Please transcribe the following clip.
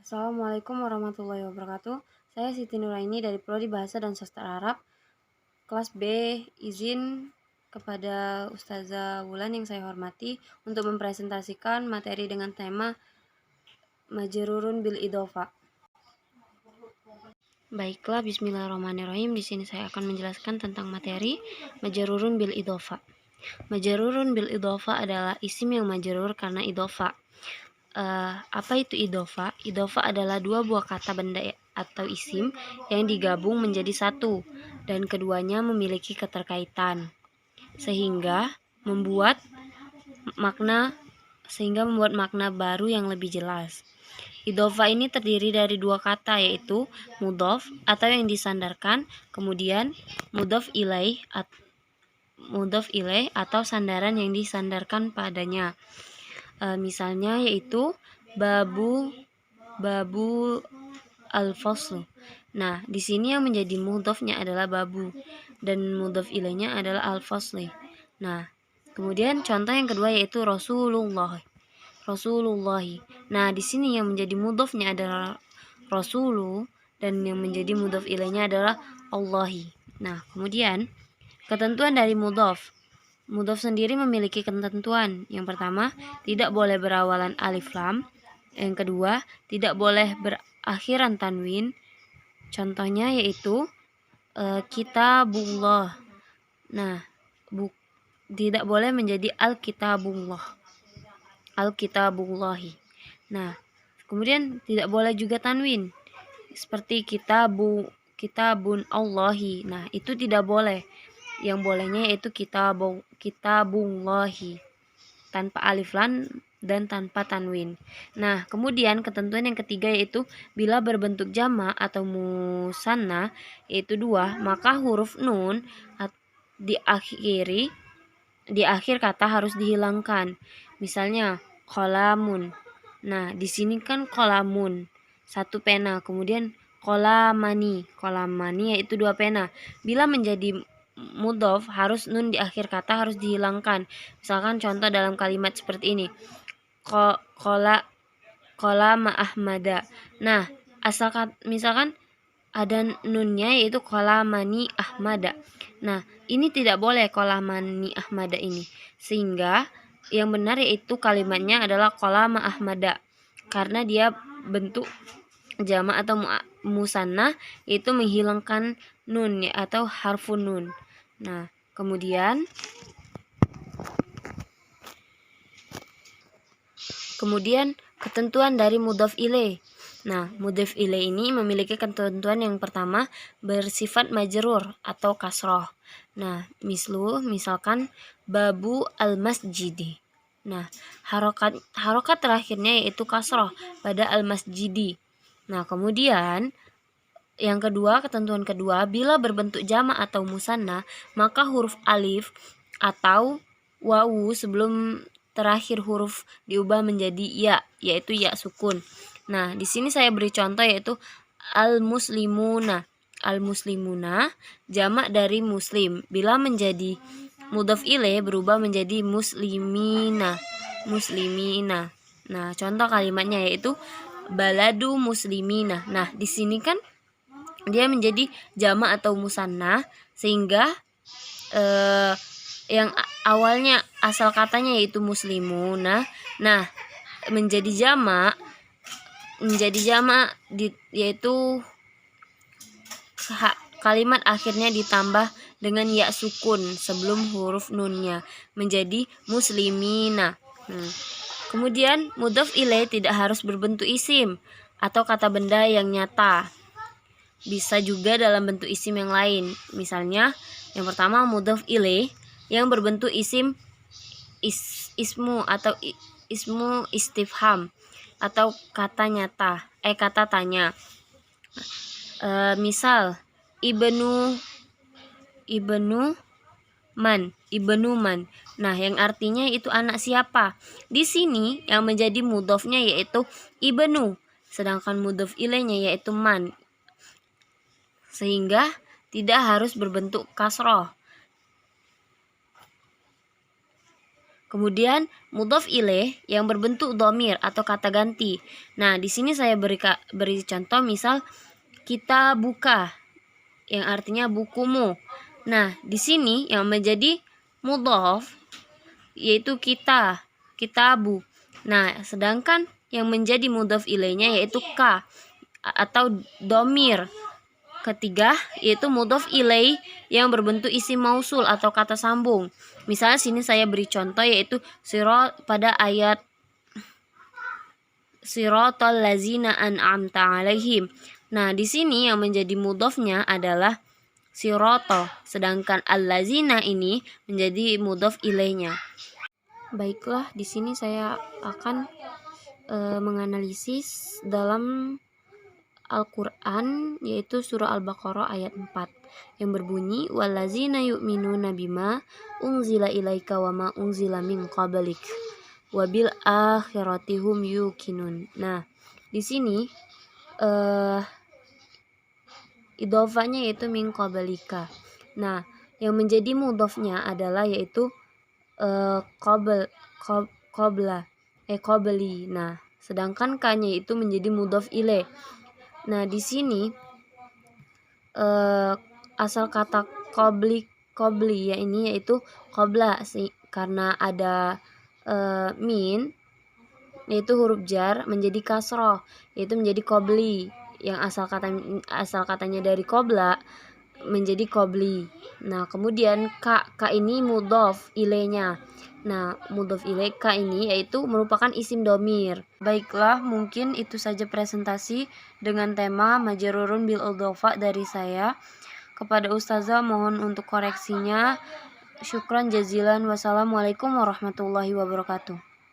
Assalamualaikum warahmatullahi wabarakatuh. Saya Siti Nuraini dari Prodi Bahasa dan Sastra Arab, kelas B. Izin kepada Ustazah Wulan yang saya hormati untuk mempresentasikan materi dengan tema Majrurun bil Idhofa. Baiklah, bismillahirrahmanirrahim. Di sini saya akan menjelaskan tentang materi Majrurun bil Idhofa. Majrurun bil Idhofa adalah isim yang majrur karena idhofa. Apa itu idhofa? Idhofa adalah dua buah kata benda atau isim yang digabung menjadi satu dan keduanya memiliki keterkaitan sehingga membuat makna baru yang lebih jelas. Idhofa ini terdiri dari dua kata, yaitu mudhof atau yang disandarkan, kemudian mudhof ilaih atau sandaran yang disandarkan padanya. Misalnya yaitu babu al-fasl. Nah, di sini yang menjadi mudhofnya adalah babu dan mudhof ilaihnya adalah al-fasli. Nah, kemudian contoh yang kedua yaitu Rasulullah. Nah, di sini yang menjadi mudhofnya adalah Rasulu dan yang menjadi mudhof ilaihnya adalah Allahi. Nah, kemudian ketentuan dari mudhof. Mudhof sendiri memiliki ketentuan. Yang pertama, tidak boleh berawalan alif lam. Yang kedua, tidak boleh berakhiran tanwin. Contohnya yaitu kitabullah. Nah, tidak boleh menjadi al-kitabullahi. Nah, kemudian tidak boleh juga tanwin seperti kitabun Allahi. Nah, itu tidak boleh. Yang bolehnya yaitu kitabullahi tanpa alif lam dan tanpa tanwin. Nah, kemudian ketentuan yang ketiga yaitu bila berbentuk jamak atau musanna yaitu dua, maka huruf nun di akhir kata harus dihilangkan. Misalnya qalamun. Nah, di sini kan qalamun, satu pena, kemudian qalamani yaitu dua pena. Bila menjadi mudhof harus nun di akhir kata harus dihilangkan. Misalkan contoh dalam kalimat seperti ini. Qala Ahmada. Nah, misalkan ada nunnya yaitu qalamani Ahmada. Nah, ini tidak boleh qalamani Ahmada ini. Sehingga yang benar yaitu kalimatnya adalah qalama Ahmada. Karena dia bentuk jamak atau musanna yaitu menghilangkan nun atau harfun nun. Nah, kemudian ketentuan dari mudhof ilaih. Nah, mudhof ilaih ini memiliki ketentuan yang pertama bersifat majrur atau kasroh. Nah, misalkan babu al-masjidi. Nah, harokat terakhirnya yaitu kasroh pada al-masjidi. Nah, kemudian yang kedua, ketentuan kedua, bila berbentuk jamak atau musanna, maka huruf alif atau wawu sebelum terakhir huruf diubah menjadi ya, yaitu ya sukun. Nah, di sini saya beri contoh yaitu al-muslimuna. Al-muslimuna jamak dari muslim. Bila menjadi mudhof ilaih berubah menjadi muslimina. Nah, contoh kalimatnya yaitu baladu muslimina. Nah, di sini kan dia menjadi jamak atau musanna sehingga yang awalnya asal katanya yaitu muslimuna, nah menjadi jamak yaitu kalimat akhirnya ditambah dengan ya sukun sebelum huruf nunnya menjadi muslimina. Kemudian mudhof ilaih tidak harus berbentuk isim atau kata benda yang nyata. Bisa juga dalam bentuk isim yang lain. Misalnya, yang pertama mudhof ilaih yang berbentuk isim ismu atau ismu istifham atau kata nyata, kata tanya. Misal ibnu man. Nah, yang artinya itu anak siapa. Di sini yang menjadi mudhofnya yaitu ibnu, sedangkan mudhof ilaihnya yaitu man. Sehingga tidak harus berbentuk kasroh. Kemudian mudhof ilaih yang berbentuk dhamir atau kata ganti. Nah, di sini saya beri contoh, misal kita buka yang artinya bukumu. Nah, di sini yang menjadi mudhof yaitu kita, kitabu. Nah, sedangkan yang menjadi mudhof ilaihnya yaitu ka atau dhamir. Ketiga yaitu mudhof ilaih yang berbentuk isim mausul atau kata sambung. Misalnya sini saya beri contoh yaitu pada ayat siratal ladzina an'amta alaihim. Nah, di sini yang menjadi mudhofnya adalah sirata, sedangkan allazina ini menjadi mudhof ilaihnya. Baiklah, di sini saya akan menganalisis dalam Al-Quran, yaitu surah Al-Baqarah ayat 4 yang berbunyi wallazina yu'minuna bima unzila ilaika wa ma unzila min qablik wabil akhirati hum yuqinun. Nah, di sini idhofanya yaitu min qablika. Nah, yang menjadi mudhofnya adalah yaitu qabli. Nah, sedangkan ka-nya itu menjadi mudhof ilaih. Nah, di sini asal kata qabli ya ini yaitu qabla karena ada min yaitu huruf jar menjadi kasroh yaitu menjadi qabli, yang asal katanya dari qabla menjadi qabli. Nah, kemudian ka ini mudhof ilaihnya. Nah, mudhof ilaih ka ini yaitu merupakan isim domir. Baiklah, mungkin itu saja presentasi dengan tema majrurun bil idhofah dari saya. Kepada ustazah mohon untuk koreksinya. Syukran jazilan. Wassalamualaikum warahmatullahi wabarakatuh.